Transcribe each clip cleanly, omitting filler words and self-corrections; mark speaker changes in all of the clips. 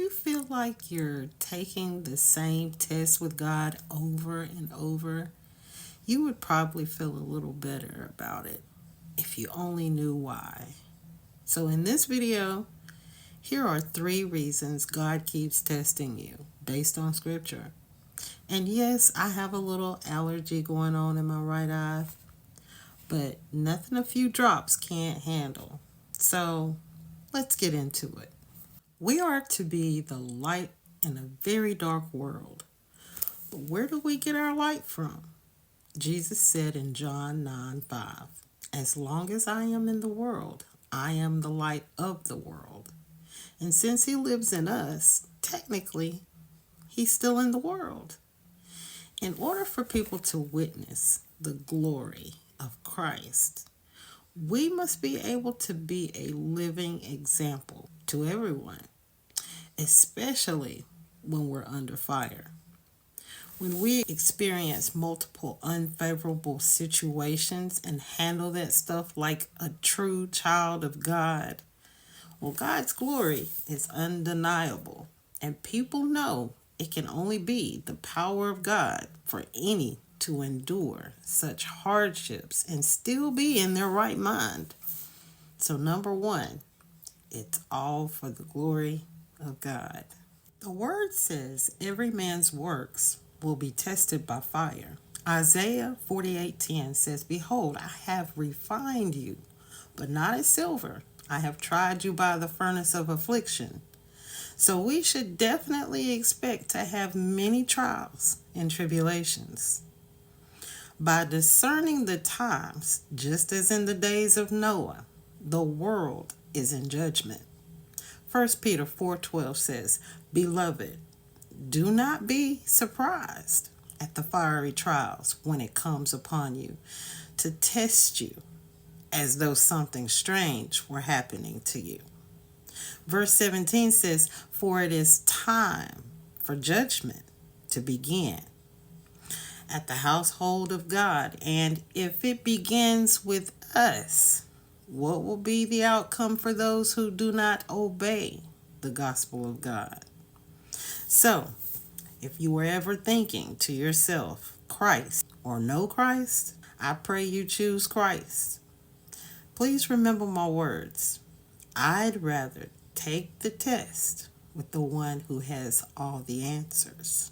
Speaker 1: you feel like you're taking the same test with God over and over, you would probably feel a little better about it if you only knew why. So in this video, here are 3 reasons God keeps testing you based on scripture. And yes, I have a little allergy going on in my right eye, but nothing a few drops can't handle. So let's get into it. We are to be the light in a very dark world. But where do we get our light from? Jesus said in John 9:5, "As long as I am in the world, I am the light of the world." And since he lives in us, technically, he's still in the world. In order for people to witness the glory of Christ, we must be able to be a living example to everyone, especially when we're under fire. When we experience multiple unfavorable situations and handle that stuff like a true child of God, well, God's glory is undeniable, and people know it can only be the power of God for any to endure such hardships and still be in their right mind. So, number 1, it's all for the glory of God. The word says every man's works will be tested by fire. Isaiah 48:10 says, "Behold, I have refined you, but not as silver. I have tried you by the furnace of affliction." So we should definitely expect to have many trials and tribulations. By discerning the times, just as in the days of Noah, the world is in judgment. 1 Peter 4:12 says, "Beloved, do not be surprised at the fiery trials when it comes upon you to test you as though something strange were happening to you." Verse 17 says, "For it is time for judgment to begin at the household of God. And if it begins with us, what will be the outcome for those who do not obey the gospel of God?" So, if you were ever thinking to yourself, Christ or no Christ, I pray you choose Christ. Please remember my words. I'd rather take the test with the one who has all the answers.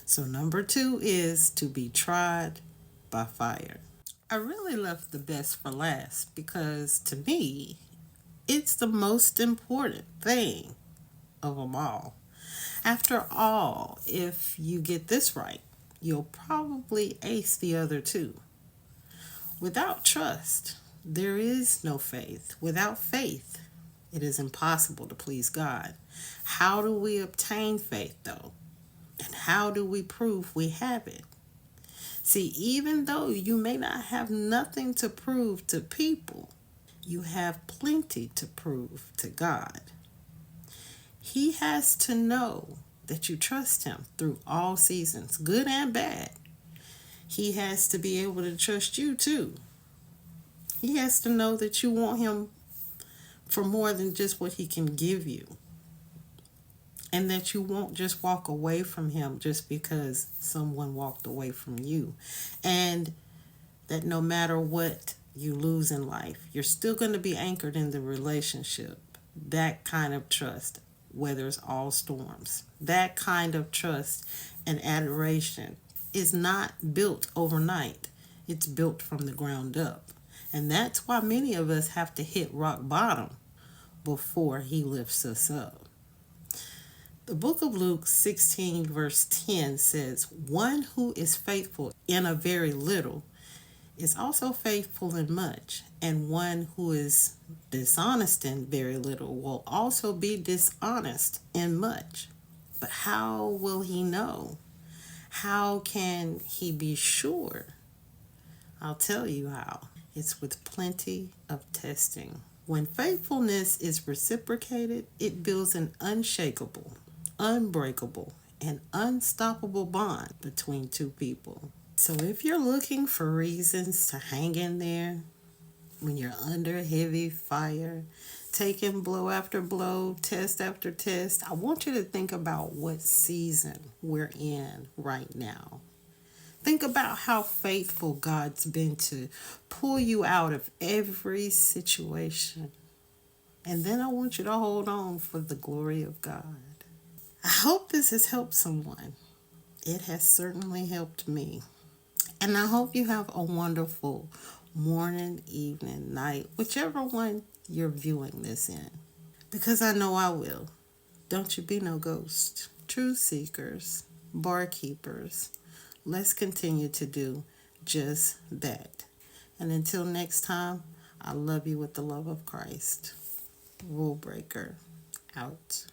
Speaker 1: So number 2 is to be tried by fire. I really left the best for last because to me, it's the most important thing of them all. After all, if you get this right, you'll probably ace the other 2. Without trust, there is no faith. Without faith, it is impossible to please God. How do we obtain faith, though? And how do we prove we have it? See, even though you may not have nothing to prove to people, you have plenty to prove to God. He has to know that you trust him through all seasons, good and bad. He has to be able to trust you too. He has to know that you want him for more than just what he can give you. And that you won't just walk away from him just because someone walked away from you. And that no matter what you lose in life, you're still going to be anchored in the relationship. That kind of trust weathers all storms. That kind of trust and adoration is not built overnight. It's built from the ground up. And that's why many of us have to hit rock bottom before he lifts us up. The book of Luke 16 verse 10 says, "One who is faithful in a very little is also faithful in much, and one who is dishonest in very little will also be dishonest in much." But how will he know? How can he be sure? I'll tell you how. It's with plenty of testing. When faithfulness is reciprocated, it builds an unshakable, unbreakable, and unstoppable bond between 2 people. So if you're looking for reasons to hang in there when you're under heavy fire, taking blow after blow, test after test, I want you to think about what season we're in right now. Think about how faithful God's been to pull you out of every situation. And then I want you to hold on for the glory of God. I hope this has helped someone. It has certainly helped me. And I hope you have a wonderful morning, evening, night, whichever one you're viewing this in. Because I know I will. Don't you be no ghost. Truth seekers, barkeepers, let's continue to do just that. And until next time, I love you with the love of Christ. Rulebreakher out.